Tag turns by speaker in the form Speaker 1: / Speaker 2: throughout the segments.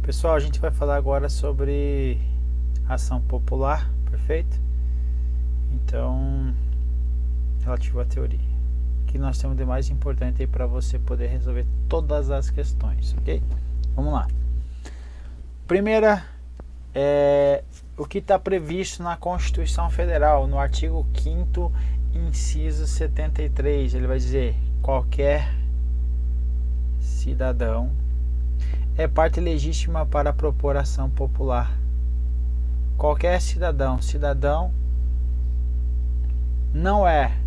Speaker 1: Pessoal, a gente vai falar agora sobre ação popular, perfeito? Então, relativo à teoria. O que nós temos de mais importante aí para você poder resolver todas as questões, ok? Vamos lá. Primeira é o que está previsto na Constituição Federal, no artigo 5º, inciso 73. Ele vai dizer: qualquer cidadão é parte legítima para propor ação popular. Qualquer cidadão. Cidadão não é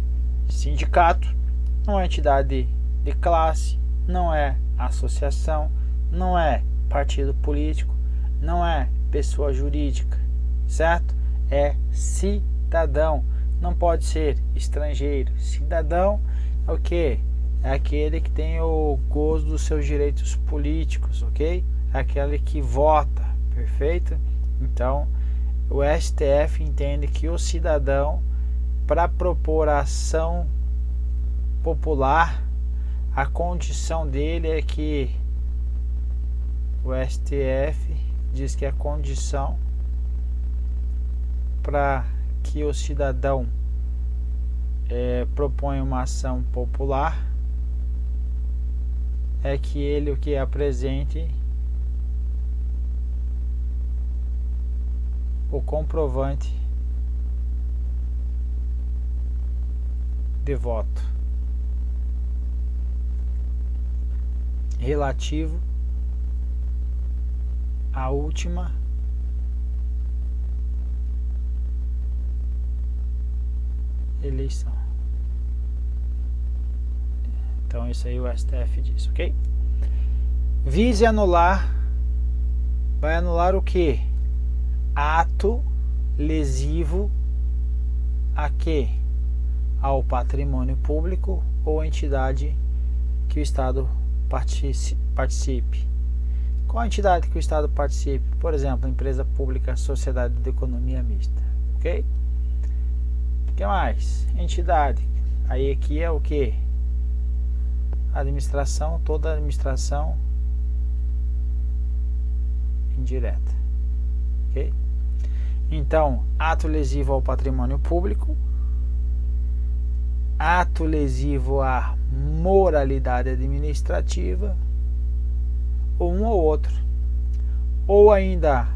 Speaker 1: sindicato, não é entidade de classe, não é associação, não é partido político, não é pessoa jurídica, certo? É cidadão. Não pode ser estrangeiro. Cidadão é o quê? É aquele que tem o gozo dos seus direitos políticos, ok? É aquele que vota, perfeito? Então, o STF entende que o cidadão, para propor ação popular, a condição dele é que o STF diz que a condição para que o cidadão proponha uma ação popular é que ele o que apresente o comprovante de voto relativo à última eleição. Então isso aí o STF diz, ok? Vise anular, vai anular o que? Ato lesivo a quê? Ao patrimônio público ou entidade que o Estado participe. Qual a entidade que o Estado participe? Por exemplo, empresa pública, sociedade de economia mista, ok? O que mais? Entidade. Aí aqui é o que? Administração, toda administração indireta, ok? Então, ato lesivo ao patrimônio público, ato lesivo à moralidade administrativa, ou um ou outro, ou ainda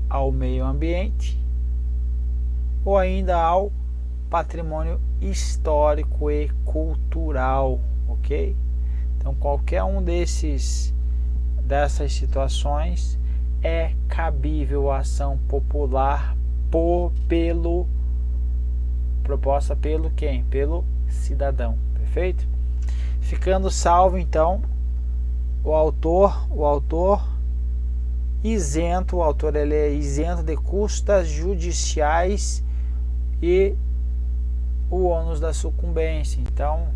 Speaker 1: ao meio ambiente, ou ainda ao patrimônio histórico e cultural, ok? Então, qualquer um dessas situações é cabível a ação popular proposta pelo quem? Pelo cidadão, perfeito? Ficando salvo então o autor isento, o autor ele é isento de custas judiciais e o ônus da sucumbência. Então,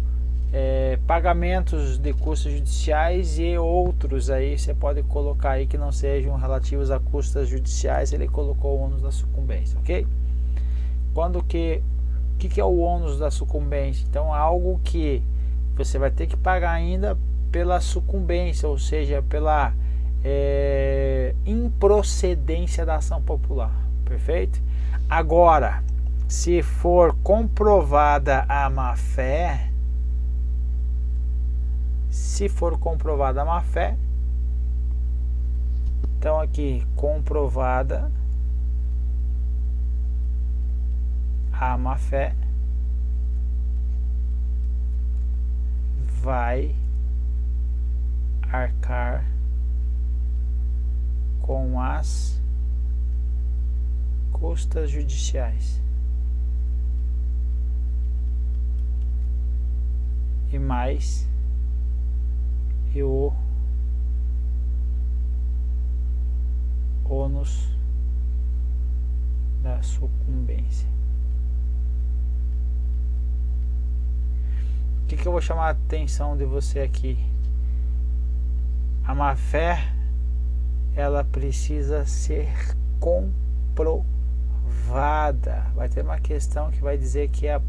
Speaker 1: pagamentos de custas judiciais e outros aí você pode colocar aí que não sejam relativos a custas judiciais, ele colocou o ônus da sucumbência, ok? O que é o ônus da sucumbência? Então, algo que você vai ter que pagar ainda pela sucumbência, ou seja, pela improcedência da ação popular, perfeito? Agora, se for comprovada a má-fé, então aqui, comprovada a má-fé, vai arcar com as custas judiciais e mais e o ônus da sucumbência. O que eu vou chamar a atenção de você aqui? A má-fé, ela precisa ser comprovada. Vai ter uma questão que vai dizer que a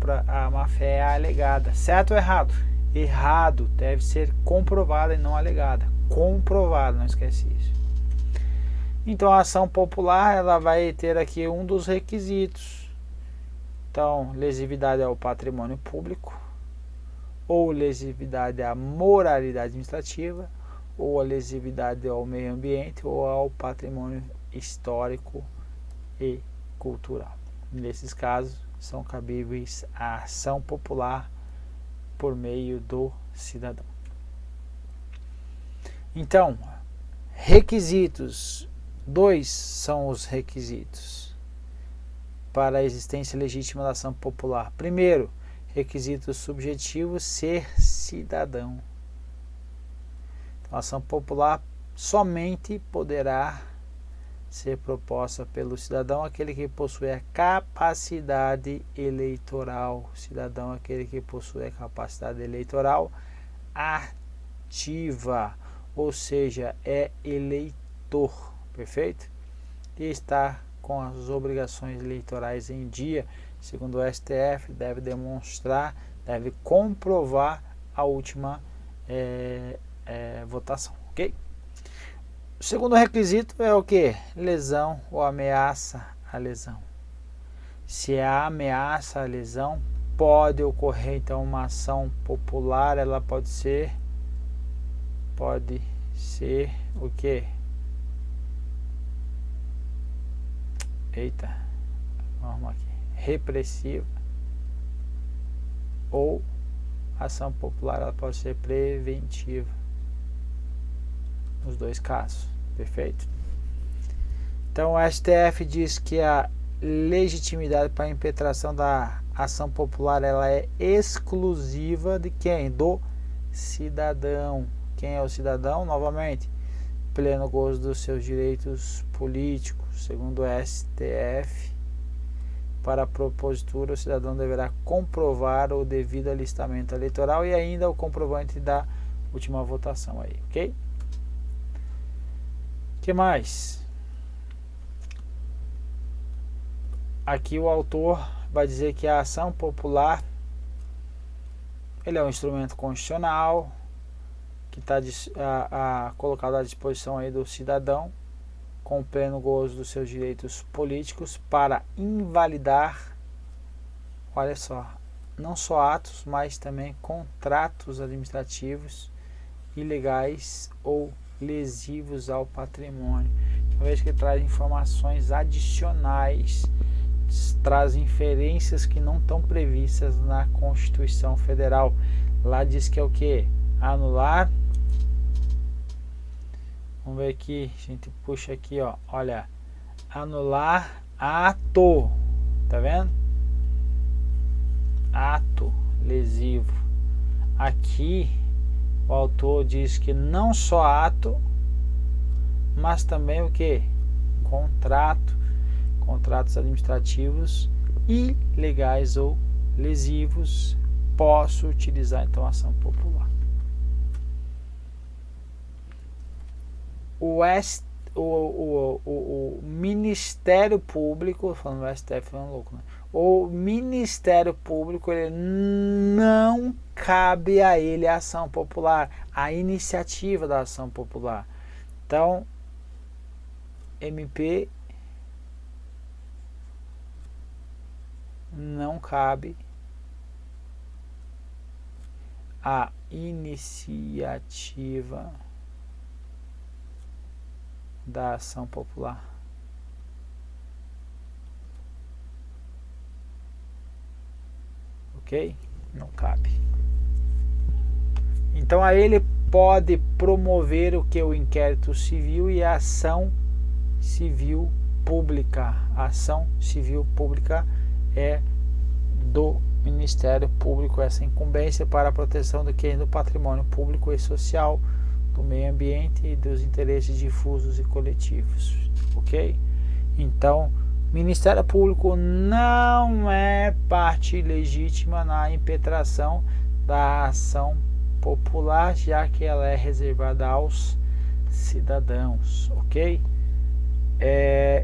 Speaker 1: má-fé é alegada. Certo ou errado? Errado. Deve ser comprovada e não alegada. Comprovada, não esquece isso. Então a ação popular ela vai ter aqui um dos requisitos. Então, lesividade ao patrimônio público, ou lesividade à moralidade administrativa, ou a lesividade ao meio ambiente, ou ao patrimônio histórico e cultural. Nesses casos, são cabíveis a ação popular por meio do cidadão. Então, requisitos. 2 são os requisitos para a existência legítima da ação popular. Primeiro, requisito subjetivo, ser cidadão. Então, a ação popular somente poderá ser proposta pelo cidadão aquele que possui a capacidade eleitoral. Cidadão aquele que possui a capacidade eleitoral ativa, ou seja, é eleitor, perfeito? E está com as obrigações eleitorais em dia, segundo o STF, deve demonstrar, deve comprovar a última votação, ok? O segundo requisito é o que? Lesão ou ameaça à lesão. Se há ameaça à lesão, pode ocorrer então uma ação popular, ela pode ser o que? Eita, vamos aqui. Repressiva ou ação popular, ela pode ser preventiva. Nos 2 casos, perfeito? Então o STF diz que a legitimidade para a impetração da ação popular ela é exclusiva de quem? Do cidadão. Quem é o cidadão? Novamente, pleno gozo dos seus direitos políticos. Segundo o STF, para a propositura, o cidadão deverá comprovar o devido alistamento eleitoral e ainda o comprovante da última votação aí, ok? O que mais? Aqui o autor vai dizer que a ação popular ele é um instrumento constitucional que está colocado à disposição aí do cidadão com pleno gozo dos seus direitos políticos para invalidar, olha só, não só atos, mas também contratos administrativos ilegais ou lesivos ao patrimônio. Uma vez que traz informações adicionais, traz inferências que não estão previstas na Constituição Federal. Lá diz que é o que? Anular. Vamos ver aqui, a gente puxa aqui, ó, olha, anular ato, tá vendo? Ato lesivo. Aqui o autor diz que não só ato, mas também o que? Contratos administrativos ilegais ou lesivos. Posso utilizar então a ação popular. O Ministério Público, falando do STF, falando louco, né? O Ministério Público, ele não cabe a ele a ação popular, a iniciativa da ação popular. Então, MP não cabe a iniciativa da ação popular. Ok? Não cabe. Então a ele pode promover o que? O inquérito civil e a ação civil pública. A ação civil pública é do Ministério Público, essa incumbência para a proteção do que? Do patrimônio público e social, do meio ambiente e dos interesses difusos e coletivos, ok? Então, Ministério Público não é parte legítima na impetração da ação popular, já que ela é reservada aos cidadãos, ok?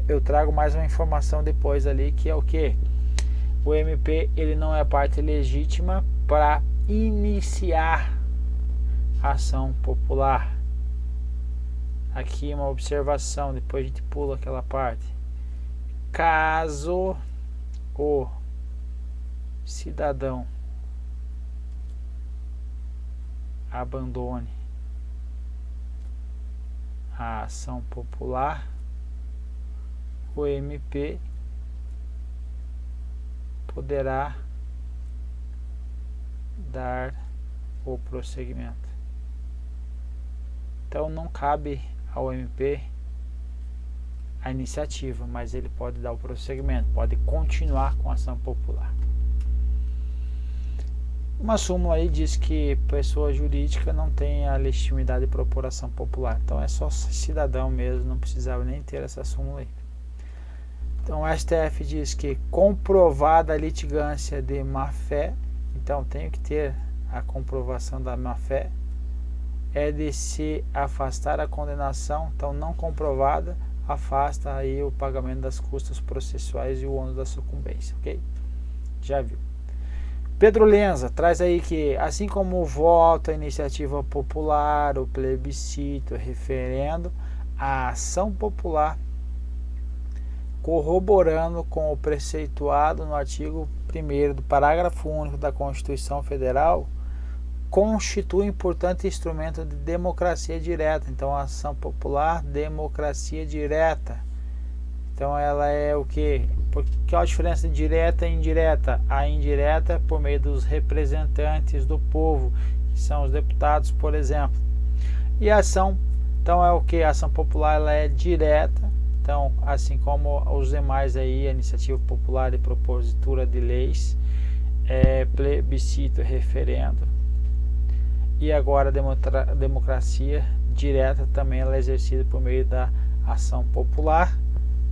Speaker 1: Eu trago mais uma informação depois ali, que é o que? O MP ele não é parte legítima para iniciar ação popular. aqui uma observação, depois a gente pula aquela parte. Caso o cidadão abandone a ação popular, o MP poderá dar o prosseguimento. Então não cabe ao MP a iniciativa, mas ele pode dar o prosseguimento, pode continuar com a ação popular. Uma súmula aí diz que pessoa jurídica não tem a legitimidade de propor ação popular. Então é só cidadão mesmo, não precisava nem ter essa súmula aí. Então o STF diz que comprovada a litigância de má-fé, então tem que ter a comprovação da má-fé, é de se afastar a condenação, então não comprovada, afasta aí o pagamento das custas processuais e o ônus da sucumbência, ok? Já viu. Pedro Lenza traz aí que, assim como o voto, a iniciativa popular, o plebiscito, o referendo, a ação popular, corroborando com o preceituado no artigo 1º do parágrafo único da Constituição Federal, constitui um importante instrumento de democracia direta. Então, a ação popular, democracia direta. Então, ela é o quê? Qual a diferença de direta e indireta? A indireta é por meio dos representantes do povo, que são os deputados, por exemplo. E a ação, então, é o que? A ação popular ela é direta. Então, assim como os demais aí, a iniciativa popular e propositura de leis, plebiscito, referendo. E agora a democracia direta também ela é exercida por meio da ação popular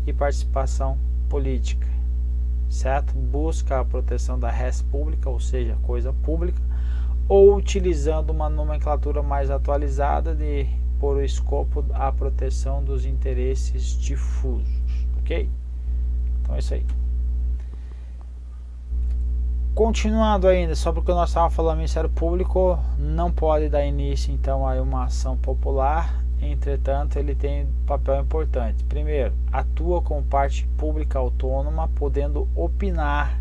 Speaker 1: e participação política, certo? Busca a proteção da res pública, ou seja, coisa pública, ou utilizando uma nomenclatura mais atualizada por escopo a proteção dos interesses difusos, ok? Então é isso aí. Continuando ainda, só porque nós estávamos falando do Ministério Público, não pode dar início então a uma ação popular, entretanto ele tem um papel importante. Primeiro, atua como parte pública autônoma, podendo opinar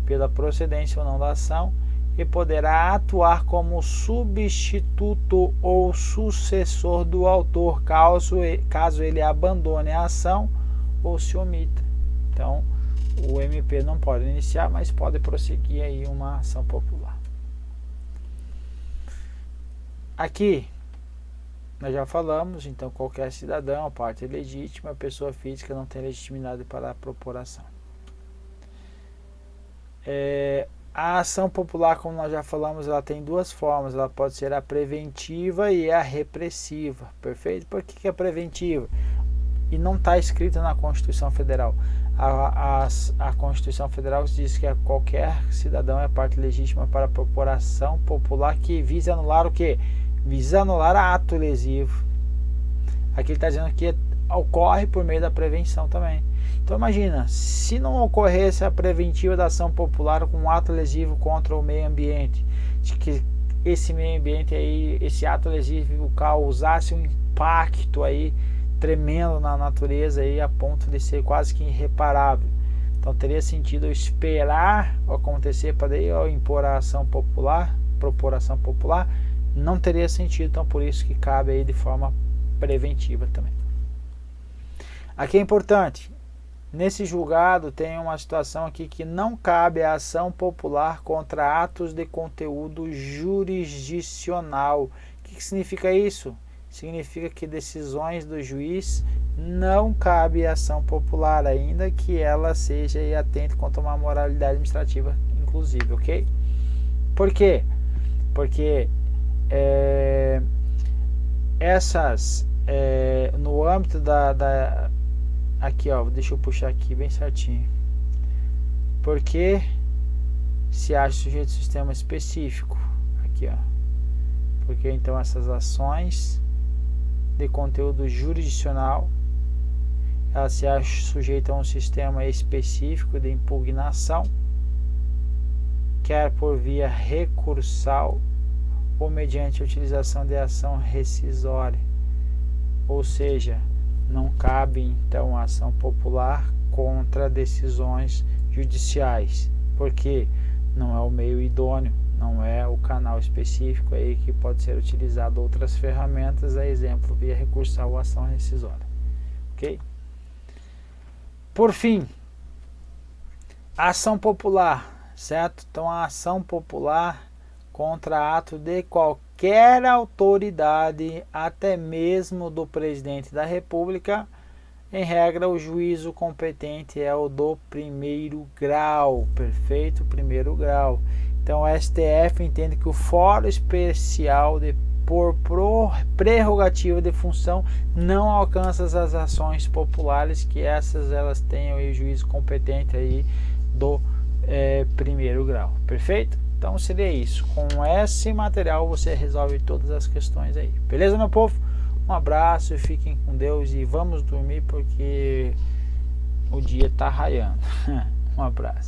Speaker 1: pela procedência ou não da ação e poderá atuar como substituto ou sucessor do autor, caso ele abandone a ação ou se omita. Então, o MP não pode iniciar, mas pode prosseguir aí uma ação popular. Aqui, nós já falamos, então qualquer cidadão, parte legítima, pessoa física não tem legitimidade para propor ação. A ação popular, como nós já falamos, ela tem duas formas, ela pode ser a preventiva e a repressiva, perfeito? Por que é preventiva? E não está escrito na Constituição Federal. A Constituição Federal diz que qualquer cidadão é parte legítima para propor ação popular que visa anular o quê? Visa anular ato lesivo. Aqui ele está dizendo que ocorre por meio da prevenção também. Então imagina, se não ocorresse a preventiva da ação popular com um ato lesivo contra o meio ambiente, de que esse meio ambiente aí, esse ato lesivo causasse um impacto aí tremendo na natureza aí, a ponto de ser quase que irreparável. Então teria sentido esperar acontecer para daí impor a ação popular, propor a ação popular, não teria sentido, então por isso que cabe aí de forma preventiva também. Aqui é importante, nesse julgado tem uma situação aqui que não cabe a ação popular contra atos de conteúdo jurisdicional. O que significa isso? Significa que decisões do juiz não cabe ação popular, ainda que ela seja atenta quanto a uma moralidade administrativa, inclusive, ok? Por quê? Porque no âmbito aqui, ó, deixa eu puxar aqui bem certinho. Porque se acha sujeito de sistema específico, aqui, ó. Porque então essas ações de conteúdo jurisdicional, ela se acha sujeita a um sistema específico de impugnação, quer por via recursal ou mediante a utilização de ação rescisória. ou seja, não cabe então ação popular contra decisões judiciais, porque não é o meio idôneo, não é o canal específico aí que pode ser utilizado outras ferramentas, a exemplo via recursal ou ação rescisória, ok? Por fim, a ação popular, certo? Então a ação popular contra ato de qualquer autoridade, até mesmo do presidente da República, em regra o juízo competente é o do primeiro grau, perfeito, primeiro grau. Então o STF entende que o fórum especial por prerrogativa de função não alcança as ações populares, que elas tenham aí o juízo competente aí do primeiro grau, perfeito? Então seria isso, com esse material você resolve todas as questões aí, beleza meu povo? Um abraço, fiquem com Deus e vamos dormir porque o dia tá raiando. Um abraço.